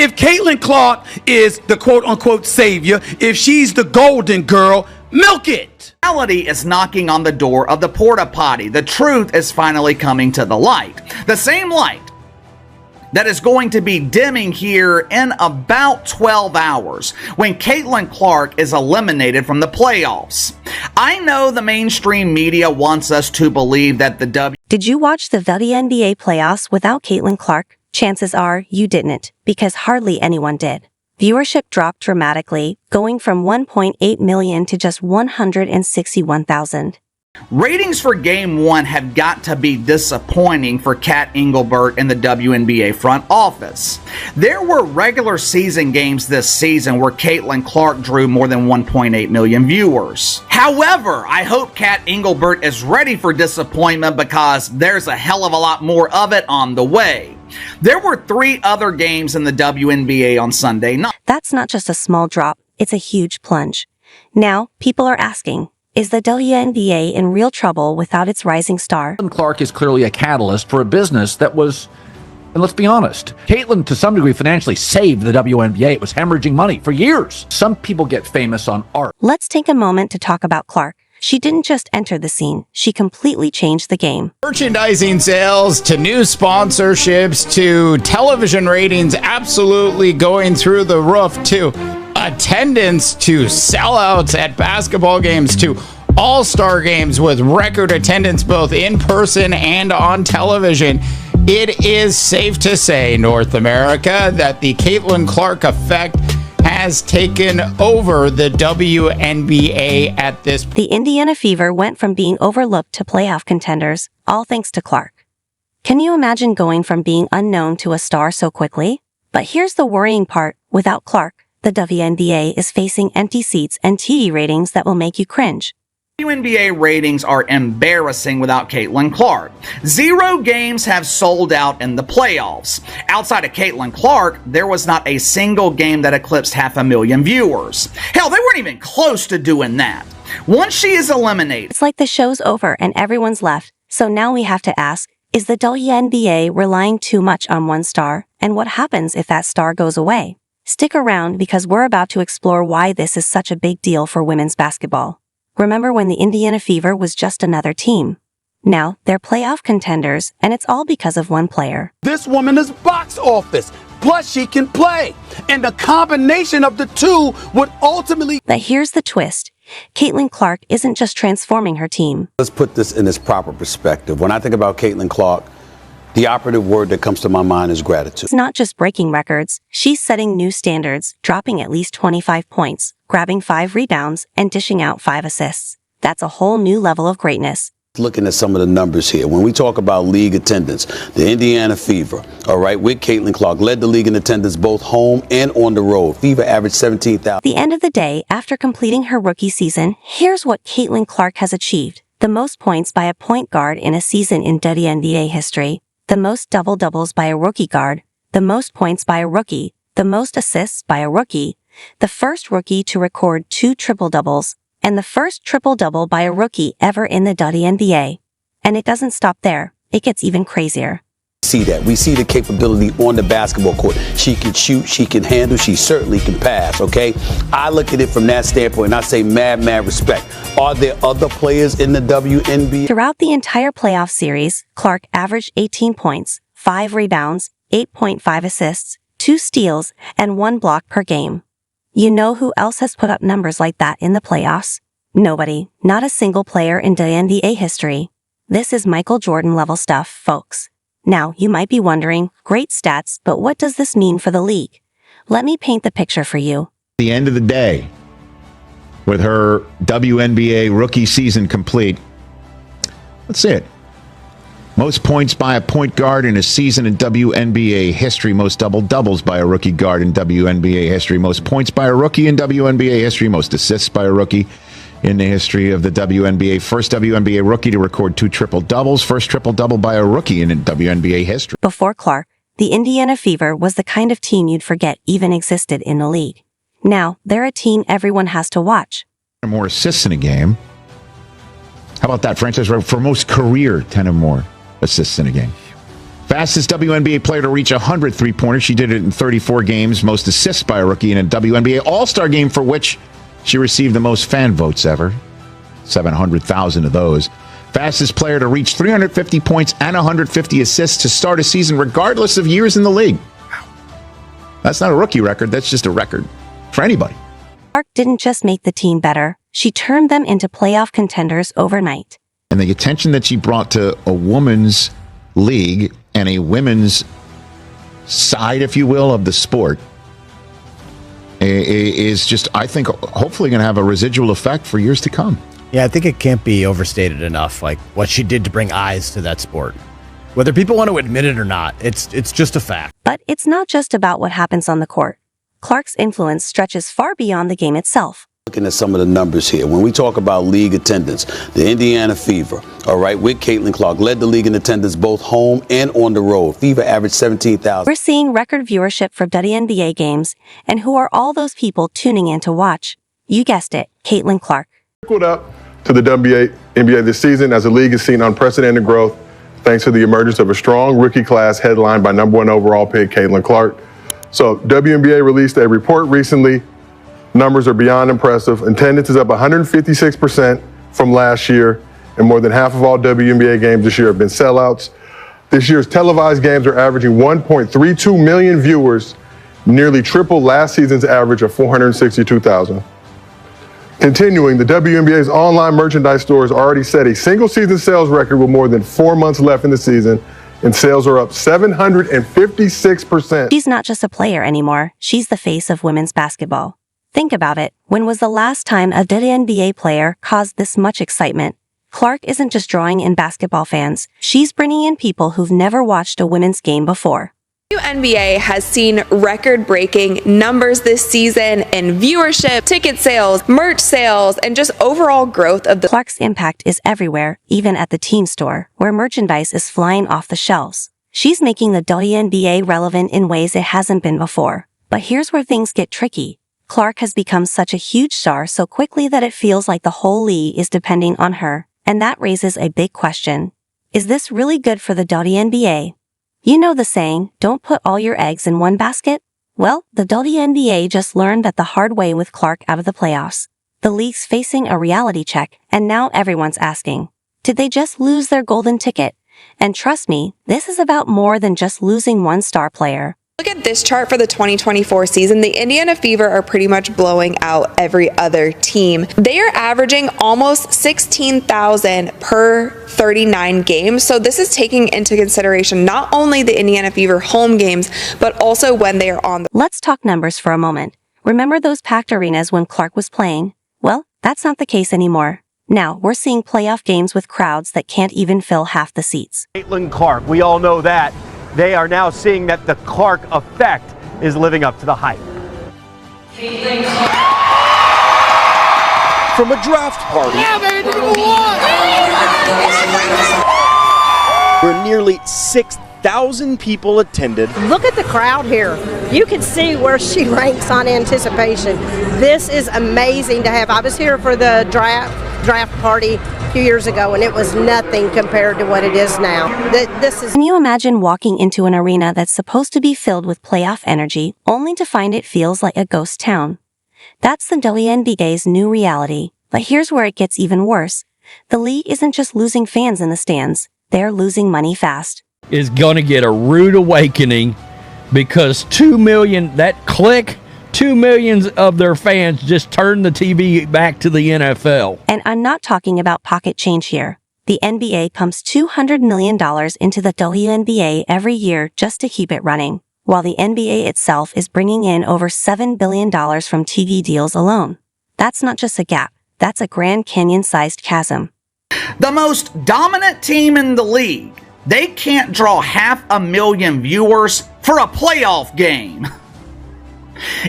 if Caitlin Clark is the quote-unquote savior, if she's the golden girl, milk it. Reality is knocking on the door of the porta potty. The truth is finally coming to the light. The same light that is going to be dimming here in about 12 hours when Caitlin Clark is eliminated from the playoffs. I know the mainstream media wants us to believe that Did you watch the WNBA playoffs without Caitlin Clark? Chances are you didn't, because hardly anyone did. Viewership dropped dramatically, going from 1.8 million to just 161,000. Ratings for Game 1 have got to be disappointing for Kat Engelbert and the WNBA front office. There were regular season games this season where Caitlin Clark drew more than 1.8 million viewers. However, I hope Kat Engelbert is ready for disappointment because there's a hell of a lot more of it on the way. There were 3 other games in the WNBA on Sunday night. That's not just a small drop, it's a huge plunge. Now, people are asking, is the WNBA in real trouble without its rising star? Caitlin Clark is clearly a catalyst for a business that was, and let's be honest, Caitlin to some degree financially saved the WNBA. It was hemorrhaging money for years. Some people get famous on art. Let's take a moment to talk about Clark. She didn't just enter the scene, she completely changed the game. Merchandising sales to new sponsorships to television ratings absolutely going through the roof to attendance to sellouts at basketball games to all-star games with record attendance both in person and on television. It is safe to say, North America, that the Caitlin Clark effect has taken over the WNBA at this point. The Indiana Fever went from being overlooked to playoff contenders, all thanks to Clark. Can you imagine going from being unknown to a star so quickly? But here's the worrying part. Without Clark, the WNBA is facing empty seats and TV ratings that will make you cringe. WNBA ratings are embarrassing without Caitlin Clark. 0 games have sold out in the playoffs. Outside of Caitlin Clark, there was not a single game that eclipsed 500,000 viewers. Hell, they weren't even close to doing that. Once she is eliminated, It's like the show's over and everyone's left. So now we have to ask, is the WNBA relying too much on one star? And what happens if that star goes away? Stick around because we're about to explore why this is such a big deal for women's basketball. Remember when the Indiana Fever was just another team? Now, they're playoff contenders, and it's all because of one player. This woman is box office, plus she can play. And the combination of the two would ultimately... But here's the twist. Caitlin Clark isn't just transforming her team. Let's put this in its proper perspective. When I think about Caitlin Clark, the operative word that comes to my mind is gratitude. It's not just breaking records. She's setting new standards, dropping at least 25 points, grabbing 5 rebounds, and dishing out 5 assists. That's a whole new level of greatness. Looking at some of the numbers here, when we talk about league attendance, the Indiana Fever, all right, with Caitlin Clark, led the league in attendance both home and on the road. Fever averaged 17,000. At the end of the day, after completing her rookie season, here's what Caitlin Clark has achieved. The most points by a point guard in a season in WNBA history. The most double-doubles by a rookie guard. The most points by a rookie. The most assists by a rookie. The first rookie to record 2 triple-doubles. And the first triple-double by a rookie ever in the WNBA. And it doesn't stop there. It gets even crazier. See that. We see the capability on the basketball court. She can shoot, she can handle, she certainly can pass, okay? I look at it from that standpoint and I say mad respect. Are there other players in the WNBA? Throughout the entire playoff series, Clark averaged 18 points, 5 rebounds, 8.5 assists, 2 steals, and 1 block per game. You know who else has put up numbers like that in the playoffs? Nobody. Not a single player in WNBA history. This is Michael Jordan level stuff, folks. Now, you might be wondering, great stats, but what does this mean for the league? Let me paint the picture for you. At the end of the day, with her WNBA rookie season complete, let's see it. Most points by a point guard in a season in WNBA history. Most double-doubles by a rookie guard in WNBA history. Most points by a rookie in WNBA history. Most assists by a rookie in the history of the WNBA. First WNBA rookie to record 2 triple-doubles. First triple-double by a rookie in WNBA history. Before Clark, the Indiana Fever was the kind of team you'd forget even existed in the league. Now, they're a team everyone has to watch. More assists in a game. How about that franchise record for most career 10 or more assists in a game? Fastest WNBA player to reach 100 three-pointers. She did it in 34 games. Most assists by a rookie in a WNBA All-Star game, for which she received the most fan votes ever. 700,000 of those. Fastest player to reach 350 points and 150 assists to start a season, regardless of years in the league. That's not a rookie record. That's just a record for anybody. Clark didn't just make the team better. She turned them into playoff contenders overnight. And the attention that she brought to a women's league and a women's side, if you will, of the sport is just, I think, hopefully going to have a residual effect for years to come. Yeah, I think it can't be overstated enough, like what she did to bring eyes to that sport. Whether people want to admit it or not, it's just a fact. But it's not just about what happens on the court. Clark's influence stretches far beyond the game itself. Looking at some of the numbers here, when we talk about league attendance, the Indiana Fever, all right, with Caitlin Clark, led the league in attendance both home and on the road. Fever averaged 17,000. We're seeing record viewership for WNBA games, and who are all those people tuning in to watch? You guessed it, Caitlin Clark. Up to the WNBA this season as the league has seen unprecedented growth thanks to the emergence of a strong rookie class headlined by #1 overall pick Caitlin Clark. So WNBA released a report recently. Numbers are beyond impressive. Attendance is up 156% from last year, and more than half of all WNBA games this year have been sellouts. This year's televised games are averaging 1.32 million viewers, nearly triple last season's average of 462,000. Continuing, the WNBA's online merchandise store has already set a single-season sales record with more than 4 months left in the season, and sales are up 756%. She's not just a player anymore. She's the face of women's basketball. Think about it. When was the last time a WNBA player caused this much excitement? Clark isn't just drawing in basketball fans. She's bringing in people who've never watched a women's game before. WNBA has seen record-breaking numbers this season in viewership, ticket sales, merch sales, and just overall growth of the... Clark's impact is everywhere, even at the team store, where merchandise is flying off the shelves. She's making the WNBA relevant in ways it hasn't been before. But here's where things get tricky. Clark has become such a huge star so quickly that it feels like the whole league is depending on her. And that raises a big question. Is this really good for the WNBA? You know the saying, don't put all your eggs in one basket? Well, the WNBA just learned that the hard way with Clark out of the playoffs. The league's facing a reality check, and now everyone's asking, did they just lose their golden ticket? And trust me, this is about more than just losing one star player. Look at this chart for the 2024 season. The Indiana Fever are pretty much blowing out every other team. They are averaging almost 16,000 per 39 games. So this is taking into consideration not only the Indiana Fever home games, but also when they are on the... Let's talk numbers for a moment. Remember those packed arenas when Clark was playing? Well, that's not the case anymore. Now, we're seeing playoff games with crowds that can't even fill half the seats. Caitlin Clark, we all know that. They are now seeing that the Clark effect is living up to the hype. From a draft party, where nearly 6,000 people attended. Look at the crowd here. You can see where she ranks on anticipation. This is amazing to have. I was here for the draft party a few years ago, and it was nothing compared to what it is now. Can you imagine walking into an arena that's supposed to be filled with playoff energy, only to find it feels like a ghost town? That's the WNBA's new reality. But here's where it gets even worse. The league isn't just losing fans in the stands. They're losing money fast. Is going to get a rude awakening because 2 million, that click, 2 million of their fans just turned the TV back to the NFL. And I'm not talking about pocket change here. The NBA pumps $200 million into the WNBA every year just to keep it running, while the NBA itself is bringing in over $7 billion from TV deals alone. That's not just a gap. That's a Grand Canyon-sized chasm. The most dominant team in the league, they can't draw 500,000 viewers for a playoff game.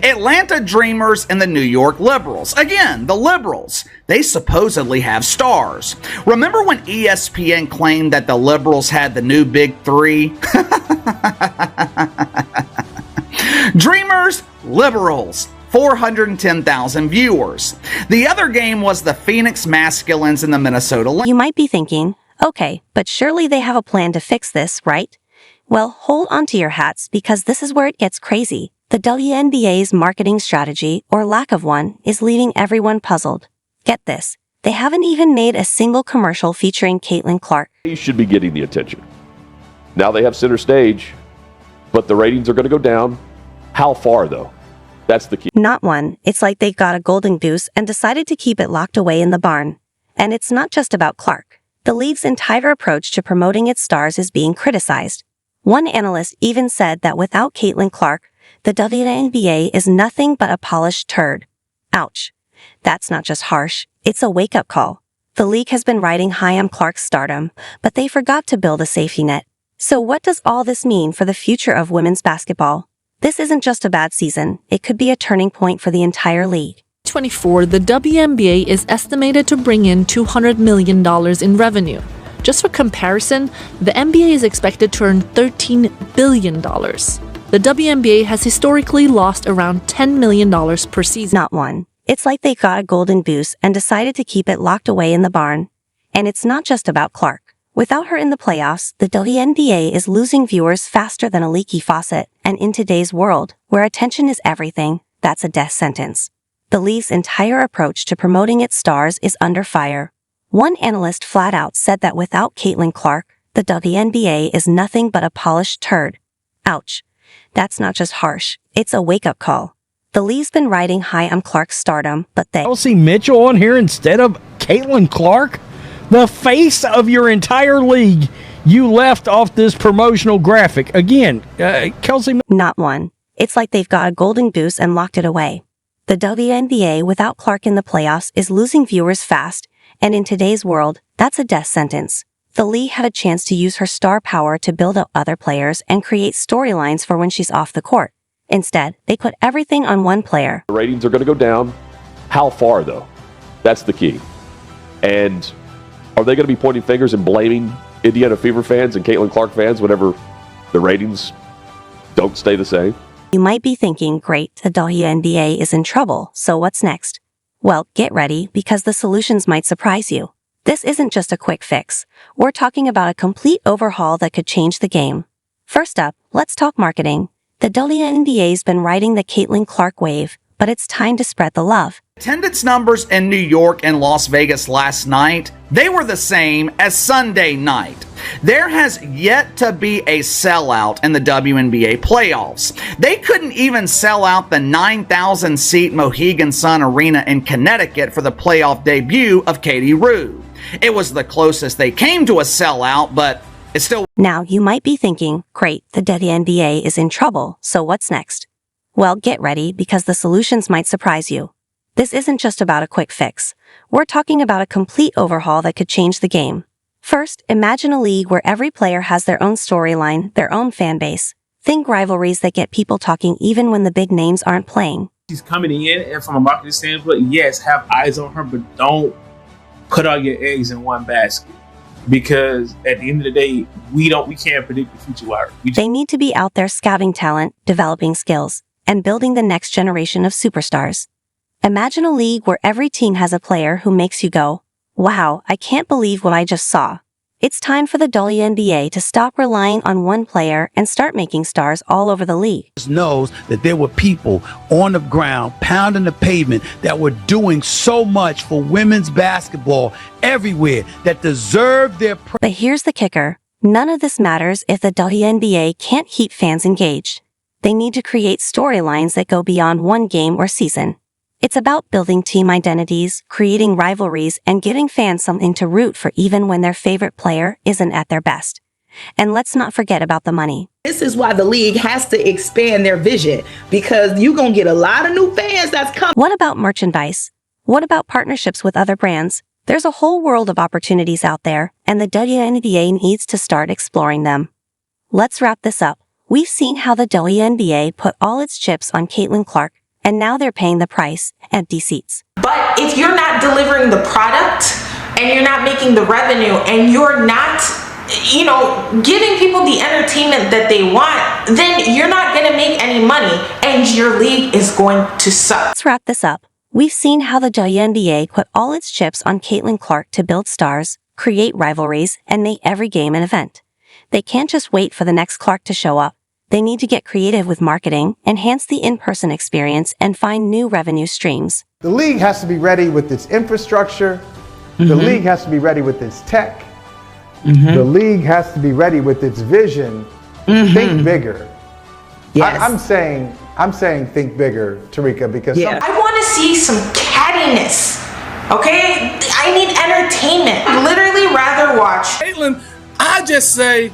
Atlanta Dreamers and the New York Liberals. Again, the Liberals. They supposedly have stars. Remember when ESPN claimed that the Liberals had the new Big Three? Dreamers, Liberals. 410,000 viewers. The other game was the Phoenix Masculines and the Minnesota Lynx. You might be thinking, okay, but surely they have a plan to fix this, right? Well, hold onto your hats because this is where it gets crazy. The WNBA's marketing strategy, or lack of one, is leaving everyone puzzled. Get this, they haven't even made a single commercial featuring Caitlin Clark. They should be getting the attention. Now they have center stage, but the ratings are going to go down. How far, though? That's the key. Not one. It's like they got a golden goose and decided to keep it locked away in the barn. And it's not just about Clark. The league's entire approach to promoting its stars is being criticized. One analyst even said that without Caitlin Clark, the WNBA is nothing but a polished turd. Ouch. That's not just harsh, it's a wake-up call. The league has been riding high on Clark's stardom, but they forgot to build a safety net. So what does all this mean for the future of women's basketball? This isn't just a bad season, it could be a turning point for the entire league. 2024, the WNBA is estimated to bring in $200 million in revenue. Just for comparison, the NBA is expected to earn $13 billion. The WNBA has historically lost around $10 million per season. Not one. It's like they got a golden goose and decided to keep it locked away in the barn. And it's not just about Clark. Without her in the playoffs, the WNBA is losing viewers faster than a leaky faucet, and in today's world, where attention is everything, that's a death sentence. The league's entire approach to promoting its stars is under fire. One analyst flat out said that without Caitlin Clark, the WNBA is nothing but a polished turd. Ouch. That's not just harsh, it's a wake-up call. The league's been riding high on Clark's stardom, but they... Kelsey Mitchell on here instead of Caitlin Clark? The face of your entire league, you left off this promotional graphic. Again, Kelsey... Not one. It's like they've got a golden goose and locked it away. The WNBA without Clark in the playoffs is losing viewers fast, and in today's world, that's a death sentence. The league had a chance to use her star power to build up other players and create storylines for when she's off the court. Instead, they put everything on one player. The ratings are going to go down. How far, though? That's the key. And are they going to be pointing fingers and blaming Indiana Fever fans and Caitlin Clark fans whenever the ratings don't stay the same? You might be thinking, great, the WNBA is in trouble, so what's next? Well, get ready, because the solutions might surprise you. This isn't just a quick fix. We're talking about a complete overhaul that could change the game. First up, let's talk marketing. The WNBA's been riding the Caitlin Clark wave, but it's time to spread the love. Attendance numbers in New York and Las Vegas last night, they were the same as Sunday night. There has yet to be a sellout in the WNBA playoffs. They couldn't even sell out the 9,000-seat Mohegan Sun Arena in Connecticut for the playoff debut of Katie Rue. It was the closest they came to a sellout, but it's still... Now, you might be thinking, great, the WNBA is in trouble, so what's next? Well, get ready, because the solutions might surprise you. This isn't just about a quick fix. We're talking about a complete overhaul that could change the game. First, imagine a league where every player has their own storyline, their own fan base. Think rivalries that get people talking even when the big names aren't playing. She's coming in, and from a marketing standpoint, yes, have eyes on her, but don't put all your eggs in one basket. Because at the end of the day, we can't predict the future with her. They need to be out there scouting talent, developing skills, and building the next generation of superstars. Imagine a league where every team has a player who makes you go, wow, I can't believe what I just saw. It's time for the WNBA to stop relying on one player and start making stars all over the league. Knows that there were people on the ground pounding the pavement that were doing so much for women's basketball everywhere that deserve their But here's the kicker. None of this matters if the WNBA can't keep fans engaged. They need to create storylines that go beyond one game or season. It's about building team identities, creating rivalries, and giving fans something to root for even when their favorite player isn't at their best. And let's not forget about the money. This is why the league has to expand their vision, because you're going to get a lot of new fans that's coming. What about merchandise? What about partnerships with other brands? There's a whole world of opportunities out there, and the WNBA needs to start exploring them. Let's wrap this up. We've seen how the WNBA put all its chips on Caitlin Clark, and now they're paying the price, empty seats. But if you're not delivering the product and you're not making the revenue and you're not, giving people the entertainment that they want, then you're not going to make any money and your league is going to suck. Let's wrap this up. We've seen how the WNBA put all its chips on Caitlin Clark to build stars, create rivalries, and make every game an event. They can't just wait for the next Clark to show up. They need to get creative with marketing, enhance the in-person experience, and find new revenue streams. The league has to be ready with its infrastructure. The league has to be ready with its tech. The league has to be ready with its vision. Think bigger. Yes. I'm saying think bigger, Tarika, because I want to see some cattiness. Okay? I need entertainment. I'd literally rather watch. Caitlin, I just say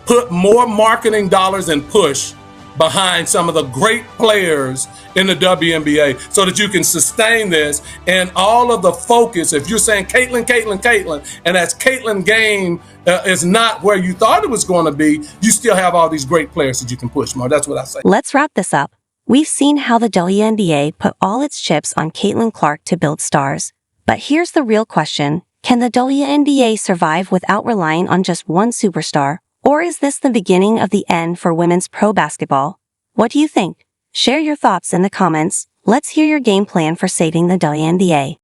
put more marketing dollars and push behind some of the great players in the WNBA so that you can sustain this, and all of the focus, if you're saying Caitlin, and as Caitlin game is not where you thought it was going to be, you still have all these great players that you can push more. That's what I say. Let's wrap this up. We've seen how the WNBA put all its chips on Caitlin Clark to build stars. But here's the real question. Can the WNBA survive without relying on just one superstar? Or is this the beginning of the end for women's pro basketball? What do you think? Share your thoughts in the comments. Let's hear your game plan for saving the WNBA.